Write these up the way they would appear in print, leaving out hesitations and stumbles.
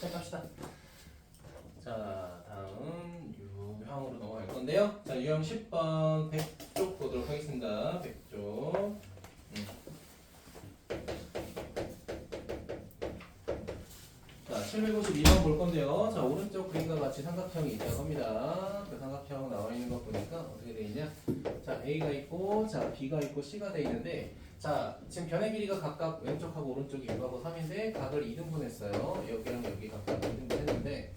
시작합시다. 자, 다음 유형으로 넘어갈 건데요. 자, 유형 10번 100쪽 보도록 하겠습니다. 100쪽. 자, 752번 볼 건데요. 자, 오른쪽 그림과 같이 삼각형이 있다고 합니다. 그 삼각형 나와 있는 거 보니까 어떻게 돼 있냐? 자, A가 있고, 자, B가 있고, C가 돼 있는데, 자, 지금 변의 길이가 각각 왼쪽하고 오른쪽이 6하고 3인데 각을 2등분 했어요. 여기랑 여기 각각 2등분 했는데,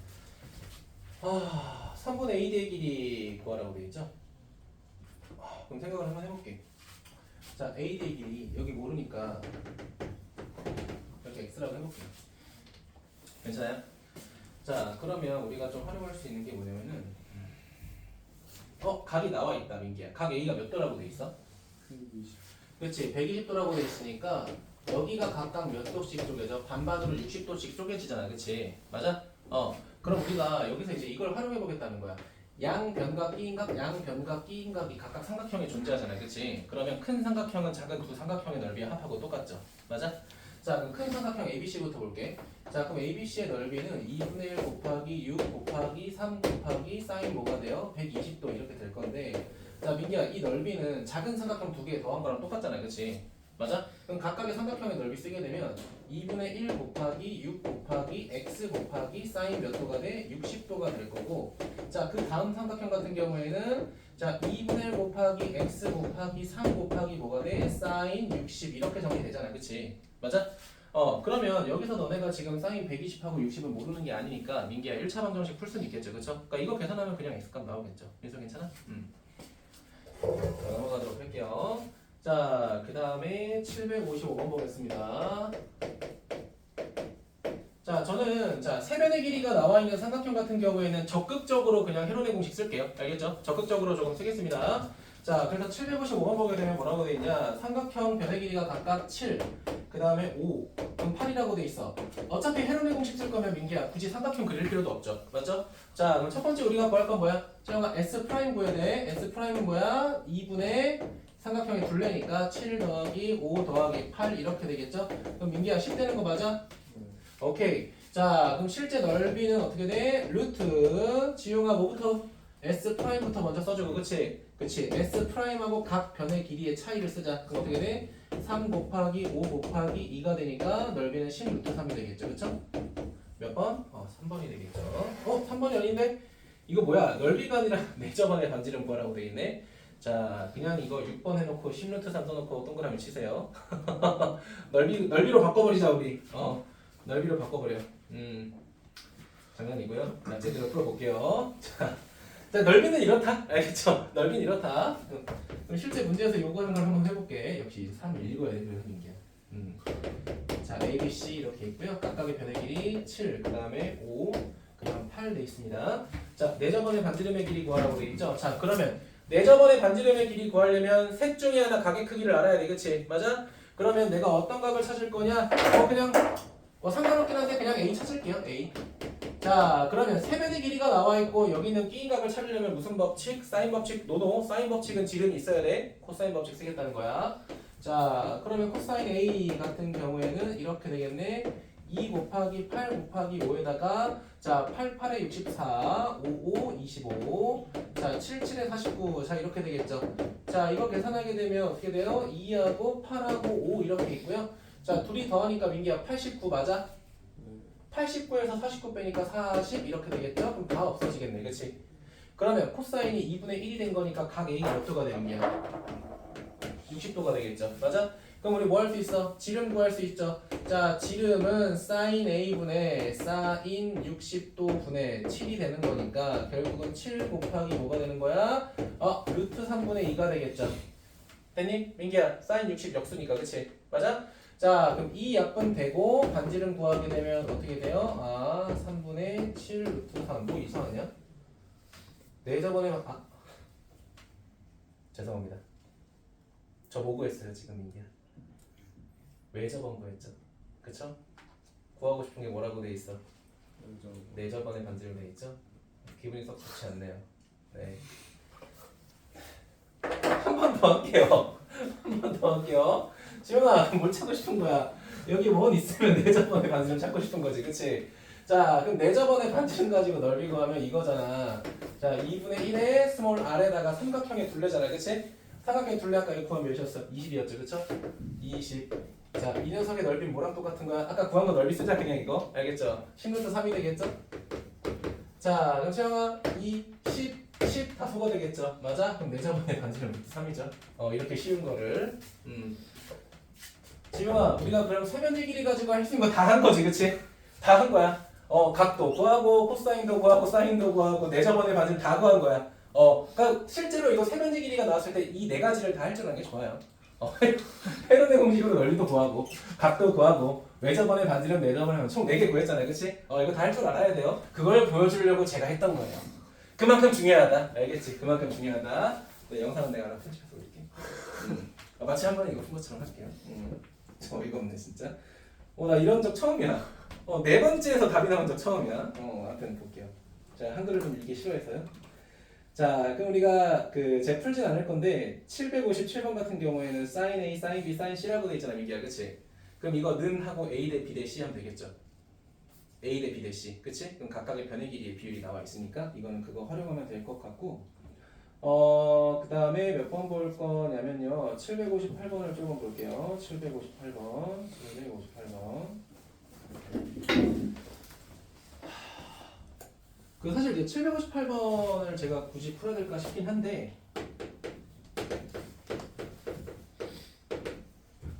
3분의 AD의 길이 구하라고 돼 있죠? 그럼 생각을 한번 해볼게. 자, AD의 길이 여기 모르니까 이렇게 X라고 해볼게. 괜찮아요? 자, 그러면 우리가 좀 활용할 수 있는 게 뭐냐면은 각이 나와 있다, 민기야. 각 A가 몇 도라고 돼 있어? 120. 그렇지, 120도라고 돼 있으니까 여기가 각각 몇 도씩 쪼개져? 반반으로 60도씩 쪼개지잖아, 그렇지? 맞아? 그럼 우리가 여기서 이제 이걸 활용해 보겠다는 거야. 양변과 끼인각, 양변과 끼인각이 각각 삼각형에 존재하잖아, 그렇지? 그러면 큰 삼각형은 작은 두 삼각형의 넓이의 합하고 똑같죠, 맞아? 자, 그럼 큰 삼각형 ABC부터 볼게. 자, 그럼 ABC의 넓이는 2분의 1 곱하기 6 곱하기 3 곱하기 사인 뭐가 돼요? 120도 이렇게 될 건데, 자, 민기야, 이 넓이는 작은 삼각형 두 개 더한 거랑 똑같잖아, 그치? 맞아? 그럼 각각의 삼각형의 넓이 쓰게 되면 2분의 1 곱하기 6 곱하기 x 곱하기 사인 몇 도가 돼? 60도가 될 거고, 자, 그 다음 삼각형 같은 경우에는 자, 2분의 1 곱하기 x 곱하기 3 곱하기 뭐가 돼? 사인 60 이렇게 정리되잖아, 그치? 맞아? 그러면 여기서 너네가 지금 사인 120하고 60은 모르는 게 아니니까 민기야 1차 방정식 풀 수는 있겠죠, 그쵸? 그러니까 이거 계산하면 그냥 x값 나오겠죠. 민수 괜찮아? 자, 넘어가도록 할게요. 자, 그 다음에 755번 보겠습니다. 자, 저는 세변의 길이가 나와 있는 삼각형 같은 경우에는 적극적으로 그냥 헤론의 공식 쓸게요. 알겠죠? 적극적으로 조금 쓰겠습니다. 자, 그래서 755번 보게 되면 뭐라고 돼 있냐? 삼각형 변의 길이가 각각 7, 그 다음에 5, 그럼 8이라고 돼 있어. 어차피 헤론의 공식 쓸 거면 민기야 굳이 삼각형 그릴 필요도 없죠. 맞죠? 자, 그럼 첫 번째 우리가 구할 건 뭐야? 재영아, S 프라임 구해야 돼. S 프라임은 뭐야? 2분의 삼각형의 둘레니까 7 더하기 5 더하기 8 이렇게 되겠죠? 그럼 민기야 10 되는 거 맞아? 오케이. 자, 그럼 실제 넓이는 어떻게 돼? 루트 지용아 뭐부터? S 프라임부터 먼저 써주고, 그치? 그치? S 프라임하고 각 변의 길이의 차이를 쓰자. 그럼 어떻게 돼? 3 곱하기 5 곱하기 2가 되니까 넓이는 10 루트 3이 되겠죠, 그쵸? 몇 번? 3번이 되겠죠. 3번이 아닌데? 이거 뭐야? 넓이가 아니라 내저번의 반지름 구하라고 돼 있네. 자, 그냥 이거 6번 해놓고 10 루트 3 써놓고 동그라미 치세요. 넓이로 바꿔버리자, 우리. 넓이로 바꿔버려. 장난이고요. 자, 제대로 풀어볼게요. 자, 넓이는 이렇다. 알겠죠? 넓이는 이렇다. 그럼 실제 문제에서 요구하는 걸 한번 해볼게. 역시 3 읽어야 돼, 그런 게. 자, A, B, C 이렇게 있고요. 각각의 변의 길이 7, 그 다음에 5, 그 다음 8 돼 있습니다. 자, 내저번의 반지름의 길이 구하라고 돼 있죠? 자, 그러면 내저번의 반지름의 길이 구하려면 셋 중에 하나 각의 크기를 알아야 돼, 그치? 맞아? 그러면 내가 어떤 각을 찾을 거냐? 그냥 상관없긴 한데 그냥 A 찾을게요. A. 자, 그러면 세변의 길이가 나와 있고 여기는 끼인각을 찾으려면 무슨 법칙? 사인 법칙? 노노. 사인 법칙은 지름이 있어야 돼. 코사인 법칙 쓰겠다는 거야. 자, 그러면 코사인 A 같은 경우에는 이렇게 되겠네. 2 곱하기 8 곱하기 5에다가 자, 8, 8에 64, 5, 5, 25. 자, 7, 7에 49. 자, 이렇게 되겠죠. 자, 이거 계산하게 되면 어떻게 돼요? 2하고 8하고 5 이렇게 있고요. 자, 둘이 더하니까 민기야 89 맞아? 89에서 49 빼니까 40 이렇게 되겠죠? 그럼 다 없어지겠네, 그치? 그러면 코사인이 2분의 1이 된 거니까 각 A가 몇 도가 돼요, 민기야? 60도가 되겠죠, 맞아? 그럼 우리 뭐 할 수 있어? 지름 구할 수 있죠? 자, 지름은 사인 A분의 사인 60도 분의 7이 되는 거니까 결국은 7 곱하기 뭐가 되는 거야? 루트 3분의 2가 되겠죠? 됐니? 민기야, 사인 60 역수니까, 그치? 맞아? 자, 그럼 이 약분 되고 반지름 구하게 되면 어떻게 돼요? 3분의 7 루트 3. 뭐 이상하냐? 네, 저번에 죄송합니다. 저 뭐 구했어요 지금 민기야? 왜 저번 구했죠? 그쵸? 구하고 싶은 게 뭐라고 돼 있어? 네, 저번에 반지름 돼 있죠? 기분이 썩 좋지 않네요. 네. 한 번 더 할게요. 한 번 더 할게요. 지훈아, 뭘 찾고 싶은 거야? 여기 원 있으면 내 저번에 반지름 찾고 싶은 거지, 그치? 자, 그럼 내저번의 반지름 가지고 넓이 구하면 이거잖아. 자, 2분의 1에 스몰 r에다가 삼각형의 둘레잖아, 그치? 삼각형의 둘레 아까 이거 구하면 몇이었어? 20이었죠, 그쵸? 20. 자, 이 녀석의 넓이는 뭐랑 똑같은 거야? 아까 구한 거 넓이 쓰자, 그냥 이거. 알겠죠? 10루트 3이 되겠죠? 자, 그럼 채영아, 2, 10 다 소거 되겠죠? 맞아? 그럼 내저번의 반지름 루트 3이죠. 이렇게 쉬운 거를. 지용아, 우리가 그럼 세변의 길이 가지고 할 수 있는 거 다 한 거지, 그치? 다 한 거야. 각도 구하고 코사인도 구하고 사인도 구하고 내저번의 반지름 다 구한 거야. 그러니까 실제로 이거 세변의 길이가 나왔을 때 이 네 가지를 다 할 줄 아는 게 좋아요. 헤론의 공식으로 넓이도 구하고 각도 구하고 외저번의 반지름 내저번의 총 4개 구했잖아요, 그치? 이거 다 할 줄 알아야 돼요. 그걸 보여주려고 제가 했던 거예요. 그만큼 중요하다, 알겠지? 그만큼 중요하다. 네, 영상은 내가 하나 편집해서 올릴게. 마치 한 번에 이거 푼 것처럼 할게요. 저 어이가 없네 진짜. 나 이런 적 처음이야. 네 번째에서 답이 나온 적 처음이야. 아무튼 볼게요. 자, 한글을 좀 읽기 싫어해서요. 자, 그럼 우리가 제가 풀진 않을 건데 757번 같은 경우에는 sin A, sin B, sin C라고 돼 있잖아, 민기야, 그치? 그럼 이거 는 하고 A 대 B 대 C 하면 되겠죠? A 대 B 대 C, 그치? 그럼 각각의 변의 길이의 비율이 나와 있으니까 이거는 그거 활용하면 될 것 같고, 그 다음에 몇 번 볼 거냐면요, 758번을 조금 볼게요. 758번. 사실 이제 758번을 제가 굳이 풀어야 될까 싶긴 한데,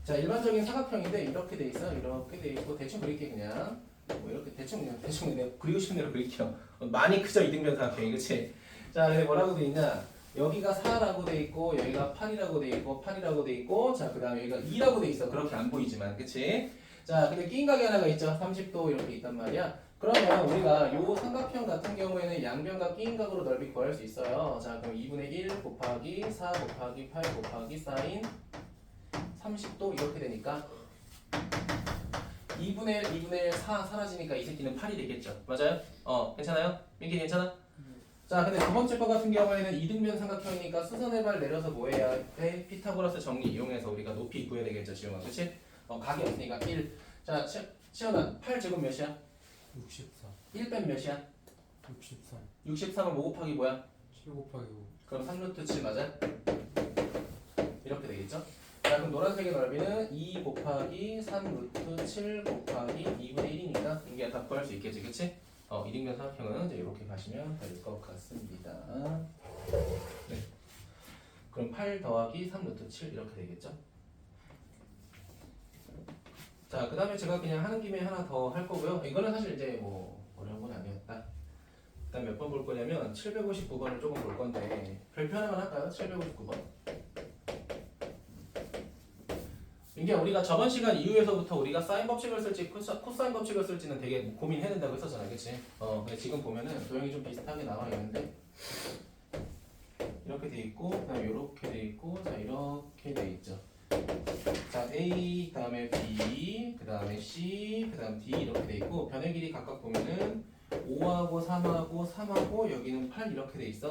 자, 일반적인 사각형인데 이렇게 돼 있어. 이렇게 돼 있고 대충 그릴게 그냥. 뭐 이렇게 대충 그냥 그리고 싶은 대로 그릴게요. 많이 크죠, 이등변 사각형이, 그렇지? 자, 근데 뭐라고 돼 있냐? 여기가 4라고 돼 있고 여기가 8이라고 돼 있고 8이라고 돼 있고, 자, 그다음에 여기가 2라고 돼 있어. 그렇게 안 보이지만, 그렇지? 자, 근데 끼인 각이 하나가 있죠. 30도 이렇게 있단 말이야. 그러면 우리가 요 삼각형 같은 경우에는 양변과 끼인 각으로 넓이 구할 수 있어요. 자, 그럼 2분의 1 곱하기 4 곱하기 8 곱하기 사인 30도 이렇게 되니까 2분의 1 4 사라지니까 이 새끼는 8이 되겠죠. 맞아요? 괜찮아요? 민기 괜찮아? 자, 근데 두 번째 거 같은 경우에는 이등변 삼각형이니까 수선의 발 내려서 뭐 해야 돼? 피타고라스 정리 이용해서 우리가 높이 구해야 되겠죠, 지용아, 그렇지? 각이 없으니까 1. 자, 치현아, 8제곱 몇이야? 64 1 뺀 몇이야? 63 63은 5 곱하기 뭐야? 7 곱하기 5 그럼 3루트 7 맞아? 이렇게 되겠죠? 자, 그럼 노란색의 넓이는 2 곱하기 3루트 7 곱하기 2분의 1이니까 이게 다 구할 수 있겠지, 그치? 이등변 삼각형은 이제 이렇게 가시면 될 것 같습니다. 네. 그럼 8 더하기 3루트 7 이렇게 되겠죠? 자, 그 다음에 제가 그냥 하는 김에 하나 더 할 거고요. 이거는 사실 이제 뭐 어려운 건 아니었다. 일단 몇 번 볼 거냐면 759번을 조금 볼 건데 별표 하나만 할까요? 759번. 이게 우리가 저번 시간 이후에서부터 우리가 사인 법칙을 쓸지 코사인 법칙을 쓸지는 되게 고민해낸다고 했었잖아, 그치? 근데 지금 보면은 도형이 좀 비슷하게 나와 있는데 이렇게 돼 있고, 그다음에 이렇게 돼 있고, 자, 이렇게 돼 있죠. 자, A, 그다음에 B, 그다음에 C, 그다음 D 이렇게 돼 있고, 변의 길이 각각 보면은 5하고 3하고 3하고 여기는 8 이렇게 돼 있어.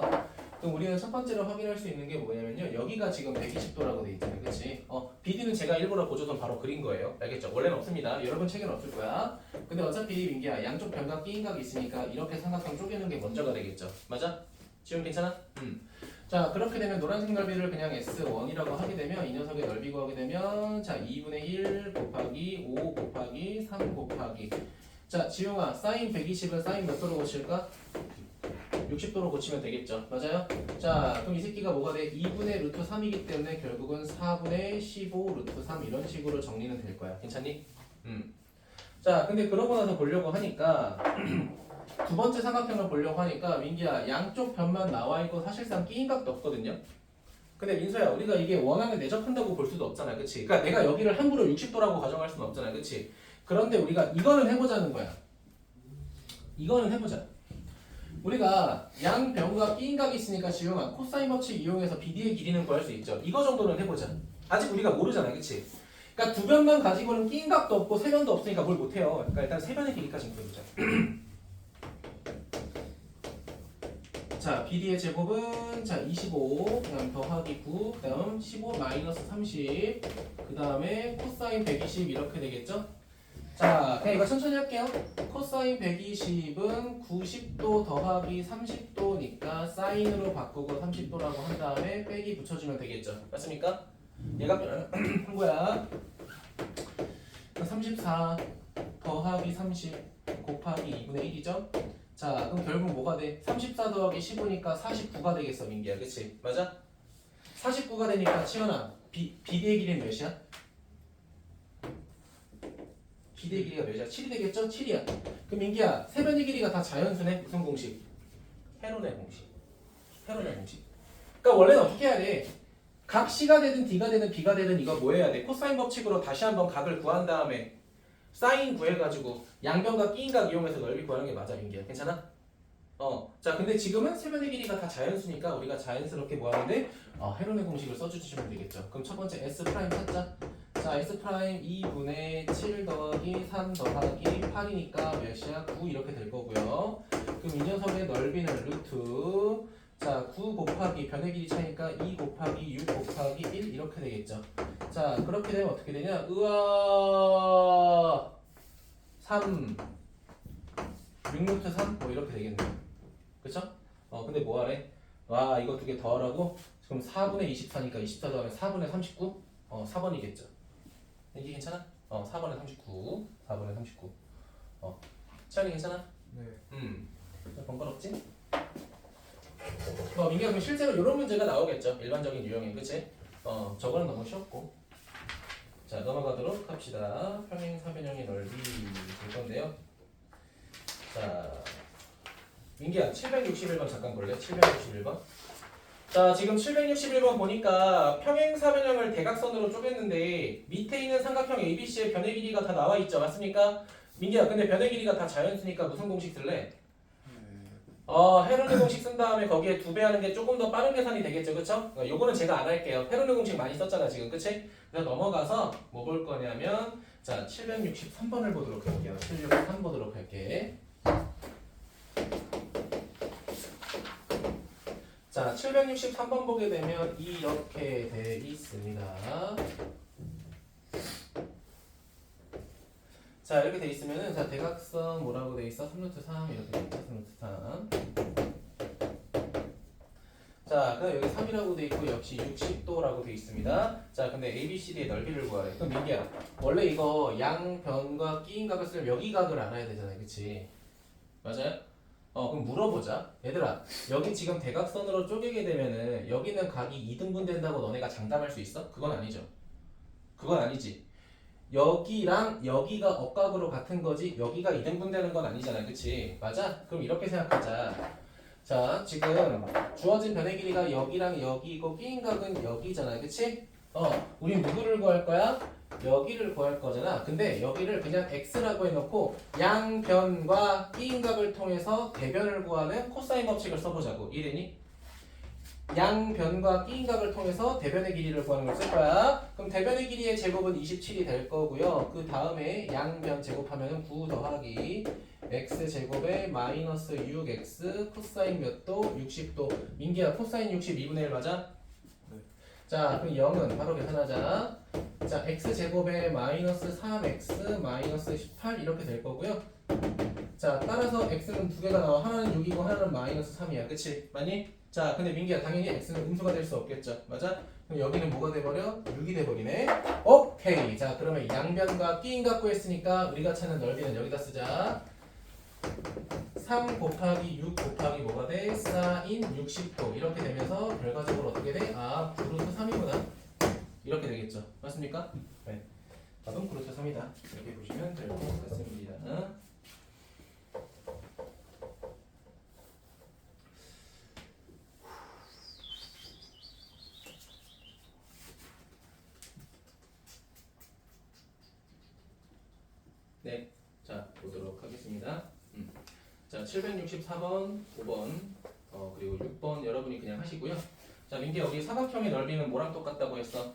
그럼 우리는 첫 번째로 확인할 수 있는 게 뭐냐면요, 여기가 지금 120도라고 돼 있잖아요, 그렇지? BD는 제가 일부러 보조선 바로 그린 거예요, 알겠죠? 원래는 없습니다. 여러분 책에는 없을 거야. 근데 어차피 민기야, 양쪽 변각 끼인각이 있으니까 이렇게 삼각형 쪼개는 게 먼저가 되겠죠, 맞아? 지금 괜찮아? 자, 그렇게 되면 노란색 넓이를 그냥 S1이라고 하게 되면 이 녀석의 넓이 구하게 되면, 자, 2분의 1 곱하기 5 곱하기 3 곱하기, 자, 지용아, 사인 120을 사인 몇 도로 고칠까? 60도로 고치면 되겠죠, 맞아요? 자, 그럼 이 새끼가 뭐가 돼? 2분의 루트 3이기 때문에 결국은 4분의 15 루트 3 이런 식으로 정리는 될 거야. 괜찮니? 자, 근데 그러고 나서 보려고 하니까 두 번째 삼각형을 보려고 하니까 민기야, 양쪽 변만 나와 있고 사실상 끼인 각도 없거든요. 근데 민서야, 우리가 이게 원앙을 내접한다고 볼 수도 없잖아, 그치? 그러니까 내가 여기를 함부로 60도라고 가정할 수는 없잖아, 그치? 그런데 우리가 이거는 해보자는 거야. 이거는 해보자. 우리가 양 변과 끼인 각이 있으니까 지용아, 코사인 법칙 이용해서 BD의 길이는 구할 수 있죠. 이거 정도는 해보자. 아직 우리가 모르잖아, 그치? 그러니까 두 변만 가지고는 끼인 각도 없고 세 변도 없으니까 뭘 못해요. 그러니까 일단 세 변의 길이까지 구해보자. 자, BD의 제곱은, 자, 25, 그 다음 더하기 9, 그 다음 15 마이너스 30, 그 다음에 코사인 120 이렇게 되겠죠? 자, 그냥 이거 천천히 할게요. 코사인 120은 90도 더하기 30도니까 사인으로 바꾸고 30도라고 한 다음에 빼기 붙여주면 되겠죠. 맞습니까? 얘가 한 거야. 34 더하기 30 곱하기 2분의 1이죠? 자, 그럼 결국 뭐가 돼? 34 더하기 15니까 49가 되겠어, 민기야. 그치? 맞아? 49가 되니까 치현아, 비대의 길이는 몇이야? 비대의 길이가 몇이야? 7이 되겠죠? 7이야. 그럼 민기야, 세변의 길이가 다 자연수네? 무슨 공식? 헤론의 공식. 헤론의 공식. 그러니까 원래는 어떻게 해야 돼? 각 C가 되든 D가 되든 B가 되든 이거 뭐 해야 돼? 코사인 법칙으로 다시 한번 각을 구한 다음에 사인 구해가지고 양변과 끼인각 이용해서 넓이 구하는 게 맞아, 민기야. 괜찮아? 자, 근데 지금은 세변의 길이가 다 자연수니까 우리가 자연스럽게 뭐 하는데? 헤론의 공식을 써주시면 되겠죠. 그럼 첫 번째 S 프라임 찾자. 자, S 프라임 2분의 7 더하기 3 더하기 8이니까 몇이야? 9 이렇게 될 거고요. 그럼 이 녀석의 넓이는 루트. 자, 9 곱하기 변의 길이 차니까 2 곱하기 6 곱하기 1 이렇게 되겠죠. 자, 그렇게 되면 어떻게 되냐? 으아 3 6루트 3? 뭐 이렇게 되겠네요. 그쵸? 근데 뭐 하래? 와, 이거 두 개 더하라고? 그럼 4분의 24니까 24 더하면 4분의 39? 4번이겠죠. 이게 괜찮아? 4번에 39. 4번에 39. 차이 괜찮아? 네. 번거롭지? 민기가 그럼 실제로 이런 문제가 나오겠죠. 일반적인 유형인, 그치? 저거는 너무 쉬웠고. 자, 넘어가도록 합시다. 평행 사변형의 넓이 될 건데요. 자, 민기야, 761번 잠깐 볼래? 761번. 자, 지금 761번 보니까 평행 사변형을 대각선으로 쪼갰는데 밑에 있는 삼각형 ABC의 변의 길이가 다 나와 있죠. 맞습니까? 민기야, 근데 변의 길이가 다 자연수니까 무슨 공식 쓸래? 헤론의 공식 쓴 다음에 거기에 2배 하는 게 조금 더 빠른 계산이 되겠죠. 그쵸? 요거는 제가 안 할게요. 헤론의 공식 많이 썼잖아, 지금. 그치? 그래서 넘어가서 뭐 볼 거냐면, 자, 763번을 보도록 할게요. 763 보도록 할게. 자, 763번 보게 되면 이렇게 돼 있습니다. 자, 이렇게 돼 있으면은, 자, 대각선 뭐라고 돼 있어? 3루트 3 이렇게 돼 있죠. 3루트 3. 자, 그럼 여기 3이라고 돼 있고 역시 60도라고 돼 있습니다. 자, 근데 ABCD의 넓이를 구하래. 그럼 민기야, 원래 이거 양변과 끼인각을 쓰려면 여기 각을 알아야 되잖아요. 그치? 맞아요? 그럼 물어보자. 얘들아, 여기 지금 대각선으로 쪼개게 되면은 여기는 각이 2등분 된다고 너네가 장담할 수 있어? 그건 아니죠. 그건 아니지. 여기랑 여기가 억각으로 같은 거지 여기가 2등분 되는 건 아니잖아. 그치? 맞아? 그럼 이렇게 생각하자. 자, 지금 주어진 변의 길이가 여기랑 여기고 끼인각은 여기잖아. 그치? 우린 누구를 구할 거야? 여기를 구할 거잖아. 근데 여기를 그냥 x라고 해놓고 양변과 끼인각을 통해서 대변을 구하는 코사인 법칙을 써보자고. 이해되니? 양변과 끼인각을 통해서 대변의 길이를 구하는 걸 쓸 거야. 그럼 대변의 길이의 제곱은 27이 될 거고요. 그 다음에 양변 제곱하면 9 더하기 x 제곱에 마이너스 6x 코사인 몇 도? 60도. 민기야, 코사인 60 2분의 1 맞아? 네. 자, 그럼 0은 바로 계산하자. 자, x 제곱에 마이너스 3x 마이너스 18 이렇게 될 거고요. 자, 따라서 x는 두 개가 나와. 하나는 6이고 하나는 마이너스 3이야. 그치? 맞니? 자, 근데 민기야, 당연히 x는 음수가 될 수 없겠죠. 맞아? 그럼 여기는 뭐가 돼버려? 6이 돼버리네. 오케이. 자, 그러면 양변과 끼인각 구했으니까 우리가 찾는 넓이는 여기다 쓰자. 3 곱하기 6 곱하기 뭐가 돼? 사인 60도. 이렇게 되면서 결과적으로 어떻게 돼? 9루트 3이구나. 이렇게 되겠죠. 맞습니까? 네. 답은 9루트 3이다. 이렇게 보시면 될 것 같습니다. 네, 자 보도록 하겠습니다. 자, 764번, 5번, 그리고 6번 여러분이 그냥 하시고요. 자, 민기 여기 사각형의 넓이는 뭐랑 똑같다고 했어?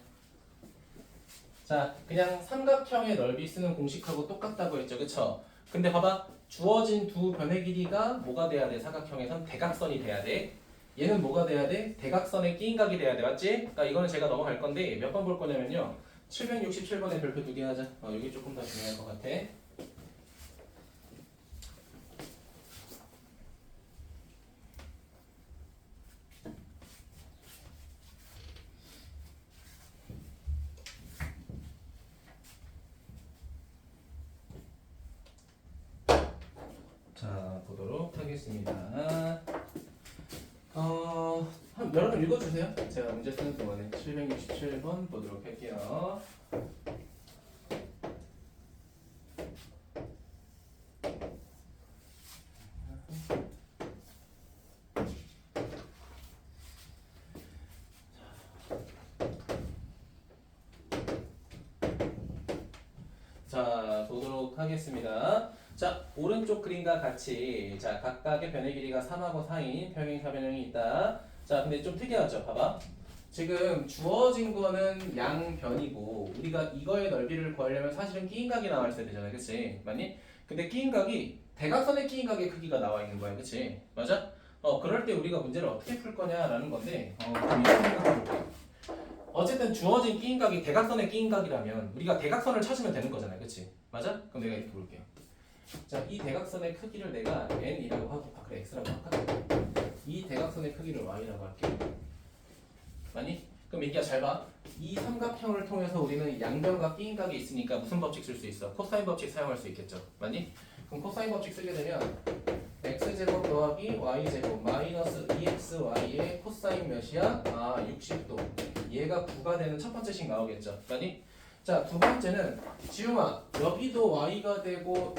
자, 그냥 삼각형의 넓이 쓰는 공식하고 똑같다고 했죠, 그쵸? 근데 봐봐, 주어진 두 변의 길이가 뭐가 돼야 돼? 사각형에선 대각선이 돼야 돼. 얘는 뭐가 돼야 돼? 대각선의 끼인각이 돼야 돼, 맞지? 그러니까 이거는 제가 넘어갈 건데 몇 번 볼 거냐면요. 767번에 별표 2개 하자. 여기 조금 더 중요할 것 같아. 하겠습니다. 여러분 읽어주세요. 제가 문제 쓰는 동안에 767번 보도록 할게요. 자, 보도록 하겠습니다. 자, 오른쪽 그림과 같이 자 각각의 변의 길이가 3하고 4인 평행사변형이 있다. 자, 근데 좀 특이하죠? 봐봐. 지금 주어진 거는 양변이고 우리가 이거의 넓이를 구하려면 사실은 끼인각이 나와 있어야 되잖아, 그치? 맞니? 근데 끼인각이 대각선의 끼인각의 크기가 나와 있는 거야, 그치? 맞아? 그럴 때 우리가 문제를 어떻게 풀 거냐라는 건데 좀 이런 생각해 볼게. 어쨌든 주어진 끼인각이 대각선의 끼인각이라면 우리가 대각선을 찾으면 되는 거잖아요, 그치? 맞아? 그럼 내가 이렇게 볼게요. 자, 이 대각선의 크기를 내가 n이라고 하고, 그래, x라고 할까? 이 대각선의 크기를 y라고 할게. 맞니? 그럼 민기야 잘 봐. 이 삼각형을 통해서 우리는 양변과 끼인각이 있으니까 무슨 법칙 쓸 수 있어? 코사인 법칙 사용할 수 있겠죠. 맞니? 그럼 코사인 법칙 쓰게 되면 x제곱 더하기 y제곱 마이너스 2xy의 코사인 몇이야? 60도. 얘가 9가 되는 첫 번째 식 나오겠죠. 맞니? 자, 두 번째는 지웅아, 여기도 y가 되고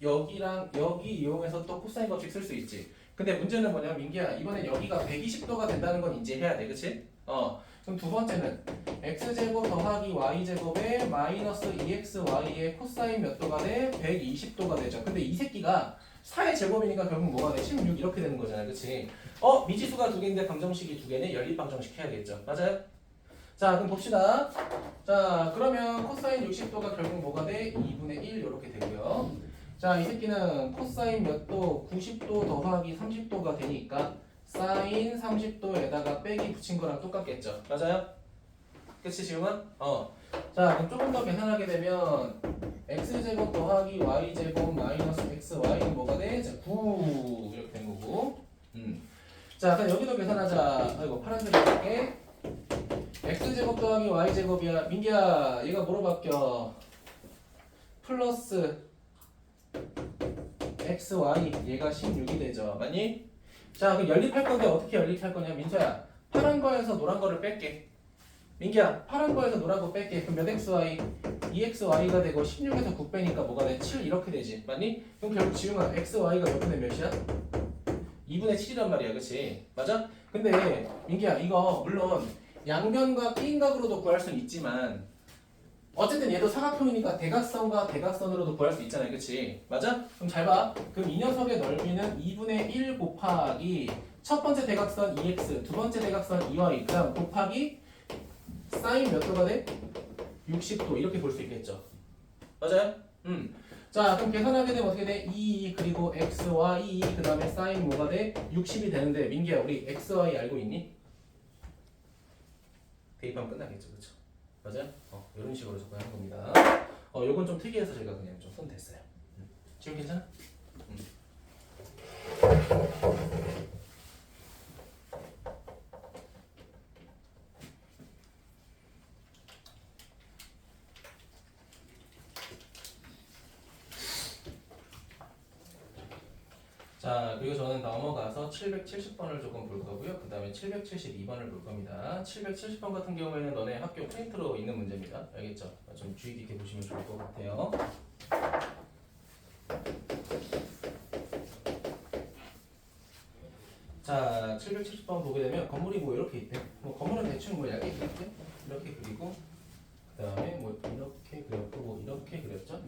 여기랑 여기 이용해서 또 코사인 법칙 쓸 수 있지. 근데 문제는 뭐냐면 민기야, 이번엔 여기가 120도가 된다는 건 인지해야 돼, 그치? 그럼 두 번째는 x제곱 더하기 y제곱에 마이너스 2xy의 코사인 몇 도가 돼? 120도가 되죠. 근데 이 새끼가 4의 제곱이니까 결국 뭐가 돼? 16 이렇게 되는 거잖아, 그치? 미지수가 두 개인데 방정식이 두 개네. 연립방정식 해야겠죠. 맞아요? 자, 그럼 봅시다. 자, 그러면 코사인 60도가 결국 뭐가 돼? 2분의 1 이렇게 되고요. 자, 이 새끼는 코사인 몇 도? 90도 더하기 30도가 되니까 사인 30도에다가 빼기 붙인 거랑 똑같겠죠. 맞아요? 그치, 지금은? 자, 그럼 조금 더 계산하게 되면 x제곱 더하기 y제곱 마이너스 xy는 뭐가 돼? 자, 9 이렇게 된 거고. 자, 그럼 여기도 계산하자. 아이고, 파란색으로 할게. x제곱 더하기 y제곱이야. 민기야, 얘가 뭐로 바뀌어? 플러스 xy, 얘가 16이 되죠. 맞니? 자, 그럼 연립할 건데 어떻게 연립할 거냐? 민서야, 파란 거에서 노란 거를 뺄게. 민기야, 파란 거에서 노란 거 뺄게. 그럼 몇 xy? 2xy가 되고 16에서 9 빼니까 뭐가 돼? 7 이렇게 되지. 맞니? 그럼 결국 지웅아, xy가 몇 분의 몇이야? 2분의 7이란 말이야, 그치? 맞아? 근데 민기야, 이거 물론 양변과 끼인각으로도 구할 수는 있지만 어쨌든 얘도 사각형이니까 대각선과 대각선으로도 구할 수 있잖아요, 그치? 맞아? 그럼 잘 봐. 그럼 이 녀석의 넓이는 2분의 1 곱하기 첫 번째 대각선 2x, 두 번째 대각선 2y, 그 다음 곱하기 사인 몇 도가 돼? 60도 이렇게 볼 수 있겠죠. 맞아요? 자, 그럼 계산하게 되면 어떻게 돼? 2 그리고 xy 그 다음에 사인 뭐가 돼? 60이 되는데 민기야, 우리 xy 알고 있니? 대입하면 끝나겠죠, 그렇죠? 맞아요? 이런 식으로 접근하는 겁니다. 요건 좀 특이해서 제가 그냥 좀 손 댔어요. 지금 괜찮아? 자, 그리고 저는 넘어가서 770번을 조금 볼 거고요. 그 다음에 772번을 볼 겁니다. 770번 같은 경우에는 너네 학교 프린트로 있는 문제입니다. 알겠죠? 좀 주의 깊게 보시면 좋을 것 같아요. 자, 770번 보게 되면 건물이 뭐 이렇게 있대. 뭐 건물은 대충 뭐 얇게 그렸대. 이렇게 그리고 그 다음에 뭐 이렇게 그렸고 뭐 이렇게 그렸죠.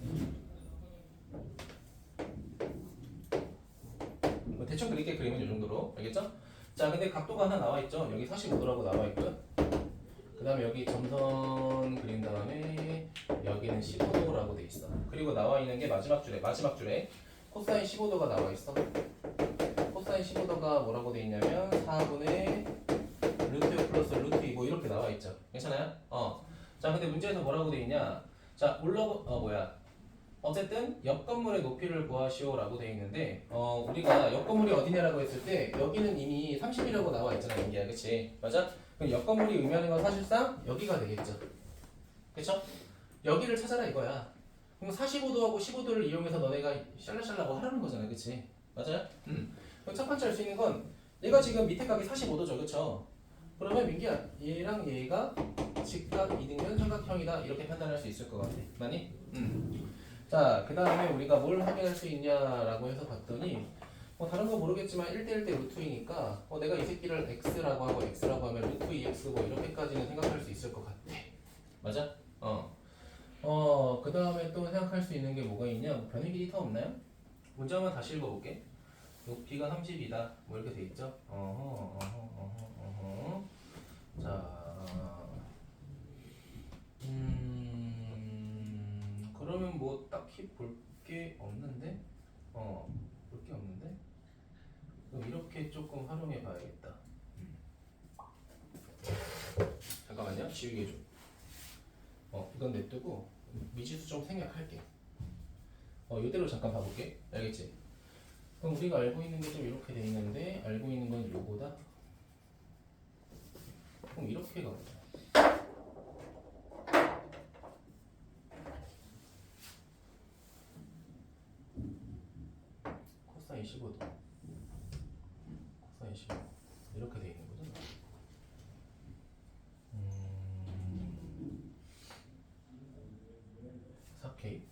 대충 그리게 그리면 이 정도로 알겠죠? 자, 근데 각도가 하나 나와 있죠. 여기 45도라고 나와 있고요. 그 다음에 여기 점선 그린 다음에 여기는 15도라고 돼 있어. 그리고 나와 있는 게 마지막 줄에 코사인 15도가 나와 있어. 코사인 15도가 뭐라고 돼 있냐면 4분의 루트 6 플러스 루트 2 뭐 이렇게 나와 있죠. 괜찮아요? 자, 근데 문제에서 뭐라고 돼 있냐? 자, 어쨌든 옆 건물의 높이를 구하시오라고 돼 있는데 우리가 옆 건물이 어디냐라고 했을 때 여기는 이미 30이라고 나와 있잖아, 민기야, 그치? 맞아? 그럼 옆 건물이 의미하는 건 사실상 여기가 되겠죠. 그쵸? 여기를 찾아라 이거야. 그럼 45도하고 15도를 이용해서 너네가 샬라샬라고 하라는 거잖아, 그치? 맞아요? 그럼 첫 번째 할 수 있는 건 얘가 지금 밑에 각이 45도죠, 그렇죠? 그러면 민기야, 얘랑 얘가 직각 이등변 삼각형이다 이렇게 판단할 수 있을 것 같아. 맞니? 자, 그 다음에 우리가 뭘 확인할 수 있냐라고 해서 봤더니 뭐 다른 거 모르겠지만 1대1 대 루트이니까 내가 이 새끼를 x라고 하고 x라고 하면 루트 2x 뭐 이렇게까지는 생각할 수 있을 것 같아. 맞아? 그 다음에 또 생각할 수 있는 게 뭐가 있냐? 변의 길이 더 없나요? 문제 한번 다시 읽어볼게. 높이가 30이다. 뭐 이렇게 돼 있죠? 자, 그러면 뭐 딱히 볼 게 없는데? 볼 게 없는데? 그럼 이렇게 조금 활용해 봐야겠다. 잠깐만요. 지우개 좀. 이건 냅두고 미지수 좀 생략할게. 이대로 잠깐 봐볼게. 알겠지? 그럼 우리가 알고 있는 게 좀 이렇게 돼 있는데 알고 있는 건 요거다. 그럼 이렇게 가보자. 코사인 15도. 코사인 15. 이렇게 돼 있는 거죠. 4K.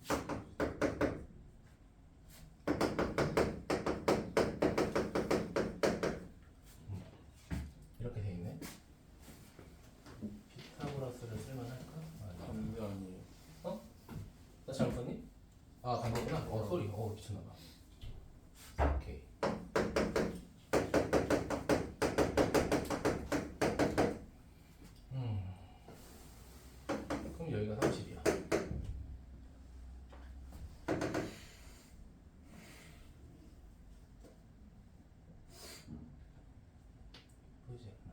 이렇게 돼 있네. 피타고라스를 쓸만할까? 반대 아니에요. 나 잘못 썼니? 아, 반대구나. 소리. 미쳤나봐. 오케이. 그럼 여기가 30이야. 보이지 않나?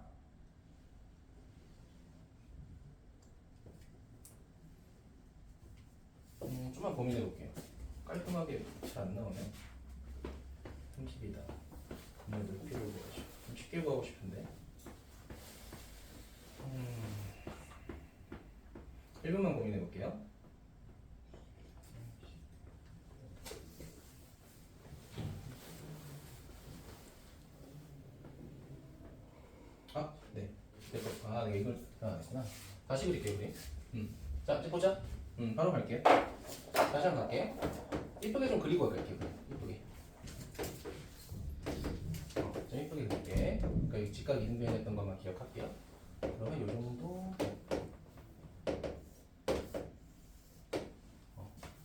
좀만 고민해 볼게요. 깔끔하게 잘 안 나오네. 30이다. 그냥 높이를 구하죠. 좀 쉽게 구하고 싶은데. 1분만 고민해 볼게요. 네. 내가 이걸 안 했구나. 다시 그릴게요, 우리. 자, 이제 보자. 바로 갈게요. 다시 한번 갈게. 이쁘게 좀 그리고 갈게요. 이쁘게. 좀 이쁘게 그릴게. 그러니까 이 직각 이등변 했던 것만 기억할게요. 그러면 요 정도.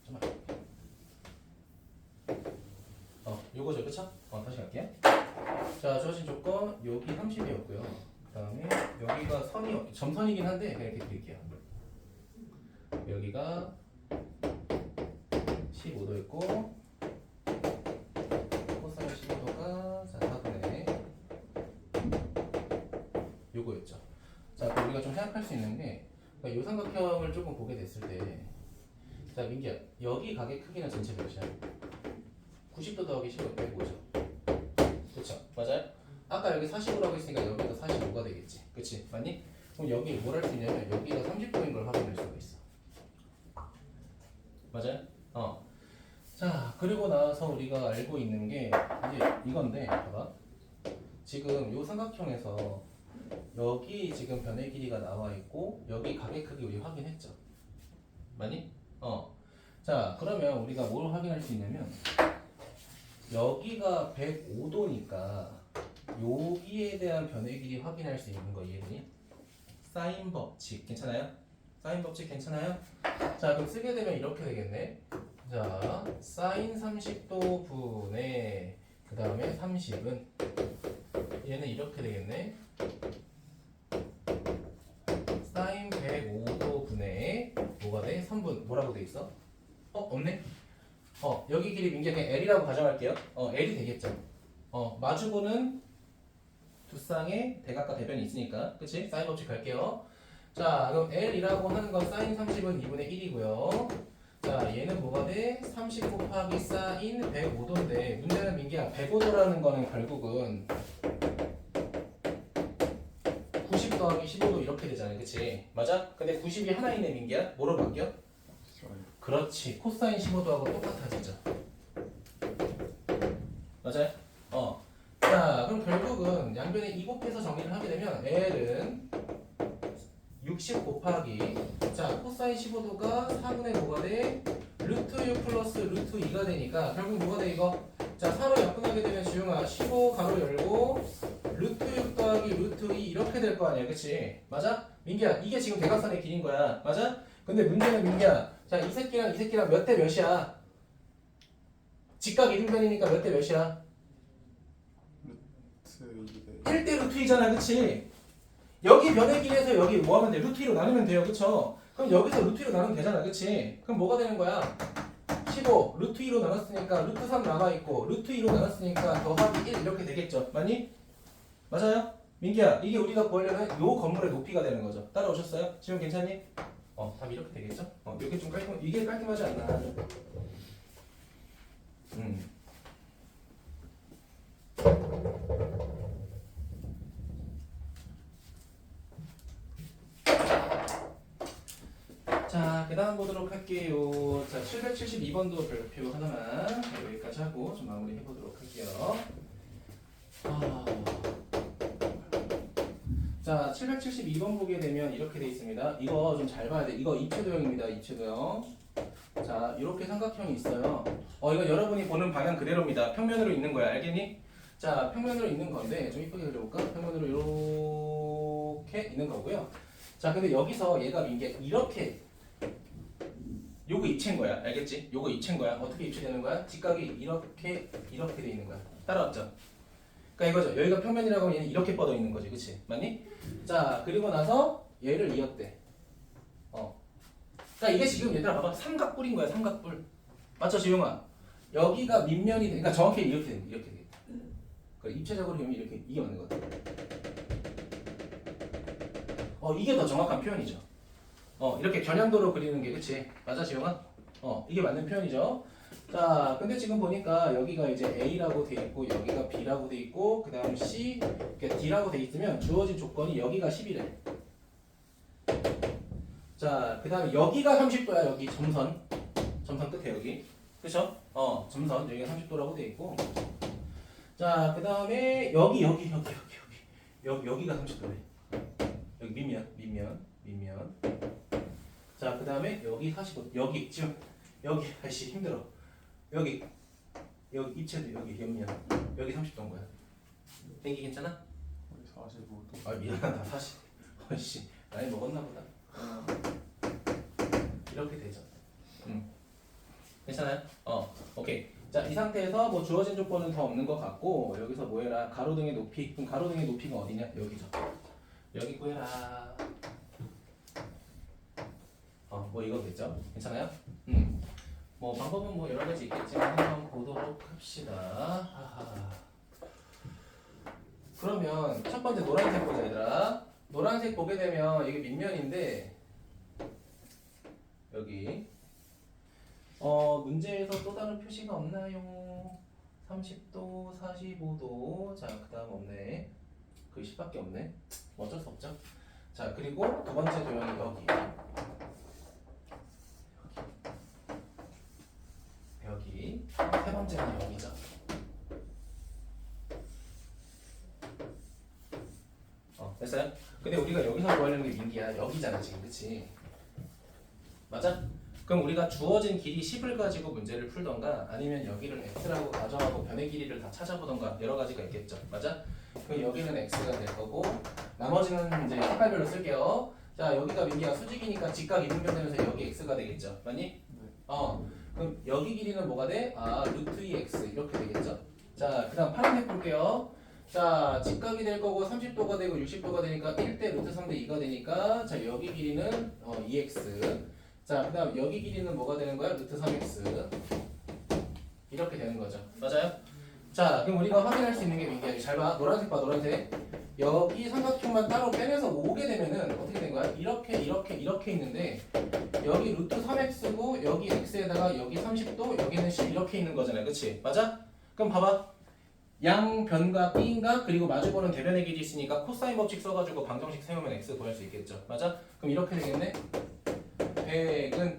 좀만. 요거죠, 그쵸? 다시 갈게요. 자, 주어진 조건 여기 30이었고요. 그 다음에 여기가 점선이긴 한데 그냥 이렇게 드릴게요. 여기가 15도였고 코사인 15도가 4분의 요거였죠. 자, 그럼 우리가 좀 생각할 수 있는 게 이 삼각형을 조금 보게 됐을 때, 자, 민기야, 여기 각의 크기는 전체 몇이야? 90도 더하기 15, 105죠. 그쵸? 맞아요? 아까 여기 45라고 했으니까 여기가 45가 되겠지. 그치? 맞니? 그럼 여기 뭘 할 수 있냐면 여기가 30도인 걸 확인할 수가 있어. 맞아요? 자, 그리고 나서 우리가 알고 있는 게 이제 이건데, 봐봐. 지금 요 삼각형에서 여기 지금 변의 길이가 나와 있고 여기 각의 크기 우리 확인했죠. 맞니? 자, 그러면 우리가 뭘 확인할 수 있냐면 여기가 105도니까 여기에 대한 변의 길이 확인할 수 있는 거 이해되니? 사인 법칙 괜찮아요? 사인 법칙 괜찮아요? 자, 그럼 쓰게 되면 이렇게 되겠네. 자, 사인 30도 분의 그 다음에 30은 얘는 이렇게 되겠네. 사인 105도 분의 뭐가 돼? 3분 뭐라고 돼 있어? 없네? 여기 길이 민기가 그냥 L이라고 가정할게요. L이 되겠죠. 마주보는 두 쌍의 대각과 대변이 있으니까. 그치? 사인 법칙 갈게요. 자, 그럼 L이라고 하는 건 사인 30은 2분의 1이고요. 자, 얘는 뭐가 돼? 30 곱하기 사인 105도인데 문제는 민기야 105도라는 거는 결국은 90 더하기 15도 이렇게 되잖아요. 그치? 맞아? 근데 90이 하나 있네 민기야. 뭐로 바뀌어? 그렇지. 코사인 15도하고 똑같아지죠. 맞아요? 양변에 2 곱해서 정리를 하게 되면 L은 60 곱하기 자 코사인 15도가 4분의 5가 돼 루트 6 플러스 루트 2가 되니까 결국 뭐가 돼 이거? 자 4로 약분하게 되면 지용아 15 가로 열고 루트 6 더하기 루트 2 이렇게 될 거 아니야 그치? 맞아? 민기야 이게 지금 대각선의 길인 거야 맞아? 근데 문제는 민기야 자 이 새끼랑 몇 대 몇이야? 직각 이등변이니까 몇 대 몇이야? 1대 루트 2잖아 그치? 여기 변의 길에서 여기 뭐 하면 돼? 루트 2로 나누면 돼요 그쵸? 그럼 여기서 루트 2로 나누면 되잖아 그치? 그럼 뭐가 되는 거야? 15 루트 2로 나눴으니까 루트 3 남아있고 루트 2로 나눴으니까 더하기 1 이렇게 되겠죠 맞니? 맞아요? 민기야 이게 우리가 구하려는 요 건물의 높이가 되는 거죠 따라오셨어요? 지금 괜찮니? 답 이렇게 되겠죠? 이게 좀 이게 깔끔하지 않나? 자, 그 다음 보도록 할게요. 자, 772번도 별표 하나만 여기까지 하고 좀 마무리 해보도록 할게요. 자, 772번 보게 되면 이렇게 돼 있습니다. 이거 좀 잘 봐야 돼. 이거 입체도형입니다. 입체도형. 자, 이렇게 삼각형이 있어요. 이거 여러분이 보는 방향 그대로입니다. 평면으로 있는 거야. 알겠니? 자, 평면으로 있는 건데 좀 이쁘게 그려볼까? 평면으로 이렇게 있는 거고요. 자, 근데 여기서 얘가 민게 이렇게 요거 입체인 거야. 알겠지? 요거 입체인 거야. 어떻게 입체되는 거야? 직각이 이렇게 돼 있는 거야. 따라왔죠? 그러니까 이거죠. 여기가 평면이라고 하면 얘는 이렇게 뻗어 있는 거지. 그치? 맞니? 자, 그리고 나서 얘를 이었대. 그러니까 이게 지금 얘들아 봐봐. 삼각뿔인 거야. 삼각뿔. 맞죠, 지용아? 여기가 밑면이 그러니까 정확히 이렇게 돼. 이렇게 돼. 그러니까 입체적으로 보면 이렇게 이게 맞는 것 같아. 이게 더 정확한 표현이죠. 이렇게 겨냥도로 그리는 게 그치? 맞아 지용아? 이게 맞는 표현이죠. 자, 근데 지금 보니까 여기가 이제 A라고 돼 있고 여기가 B라고 돼 있고 그 다음 C, 그러니까 D라고 돼 있으면 주어진 조건이 여기가 10이래. 자, 그 다음에 여기가 30도야. 여기 점선 끝에 여기. 그쵸? 점선 여기가 30도라고 돼 있고. 자, 그 다음에 여기가 30도래. 여기 밑면. 자, 그 다음에 여기 45. 여기 지금 여기 아이씨 힘들어. 여기 입체도 여기 옆면 여기 30도인 거야. 땡기 괜찮아? 45도. 아 미안하다 40. 아이씨 나이 먹었나 보다. 이렇게 되죠. 괜찮아요? 오케이. 자, 이 상태에서 뭐 주어진 조건은 더 없는 것 같고 여기서 뭐 해라? 가로등의 높이. 그럼 가로등의 높이가 어디냐? 여기죠. 여기 구해라. 뭐 이거 됐죠? 괜찮아요? 뭐 방법은 뭐 여러 가지 있겠지만 한번 보도록 합시다. 아하. 그러면 첫 번째 노란색 보자 얘들아. 노란색 보게 되면 이게 밑면인데 여기 문제에서 또 다른 표시가 없나요? 30도, 45도. 자, 그 다음 없네. 그 10밖에 없네. 어쩔 수 없죠. 자, 그리고 두 번째 도형이 여기. 세 번째는 여기죠. 됐어요? 근데 우리가 여기서 구하려는 게 민기야. 여기잖아 지금, 그치? 맞아? 그럼 우리가 주어진 길이 10을 가지고 문제를 풀던가 아니면 여기를 x라고 가정하고 변의 길이를 다 찾아보던가 여러 가지가 있겠죠. 맞아? 그럼 여기는 x가 될 거고 나머지는 이제 색깔별로 쓸게요. 자, 여기가 민기야 수직이니까 직각 이등변되면서 여기 x가 되겠죠. 맞니? 그럼 여기 길이는 뭐가 돼? 루트 2x 이렇게 되겠죠. 자, 그 다음 파란색 볼게요. 자, 직각이 될 거고 30도가 되고 60도가 되니까 1대 루트 3대 2가 되니까 자, 여기 길이는 2x. 자, 그 다음 여기 길이는 뭐가 되는 거야? 루트 3x. 이렇게 되는 거죠. 맞아요? 자, 그럼 우리가 확인할 수 있는 게 민기야. 잘 봐. 노란색 봐, 노란색. 여기 삼각형만 따로 빼내서 오게 되면은 어떻게 된 거야? 이렇게 있는데 여기 루트 3x고 여기 x에다가 여기 30도 여기는 10 이렇게 있는 거잖아요. 그치? 맞아? 그럼 봐봐. 양변과 B인가 그리고 마주보는 대변의 길이 있으니까 코사인 법칙 써가지고 방정식 세우면 x 구할 수 있겠죠. 맞아? 그럼 이렇게 되겠네. 100은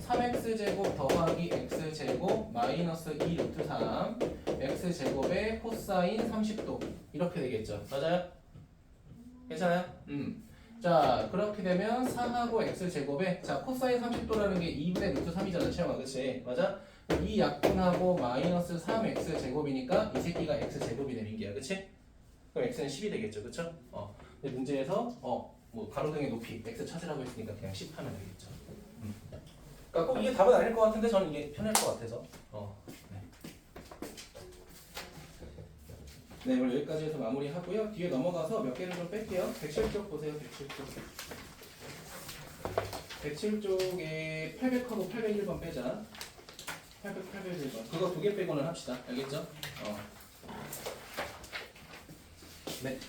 3x제곱 더하기 x제곱 마이너스 2 루트 3 x제곱에 코사인 30도 이렇게 되겠죠. 맞아요? 괜찮아요? 자 그렇게 되면 4하고 x제곱에 자 코사인 30도라는 게 2분의 루트 3이잖아 채영아 그치? 맞아? 이 약분하고 마이너스 3x제곱이니까 이 새끼가 x제곱이 되는 게야 그치? 그럼 x는 10이 되겠죠 그쵸? 근데 문제에서 뭐 가로등의 높이 x 찾으라고 했으니까 그냥 10 하면 되겠죠. 그러니까 꼭 이게 답은 아닐 것 같은데 저는 이게 편할 것 같아서 네. 네 오늘 여기까지 해서 마무리하고요. 뒤에 넘어가서 몇 개를 좀 뺄게요. 107쪽 보세요. 107쪽에 800하고 801번 빼자. 801번 그거 두 개 빼고는 합시다. 알겠죠? 네.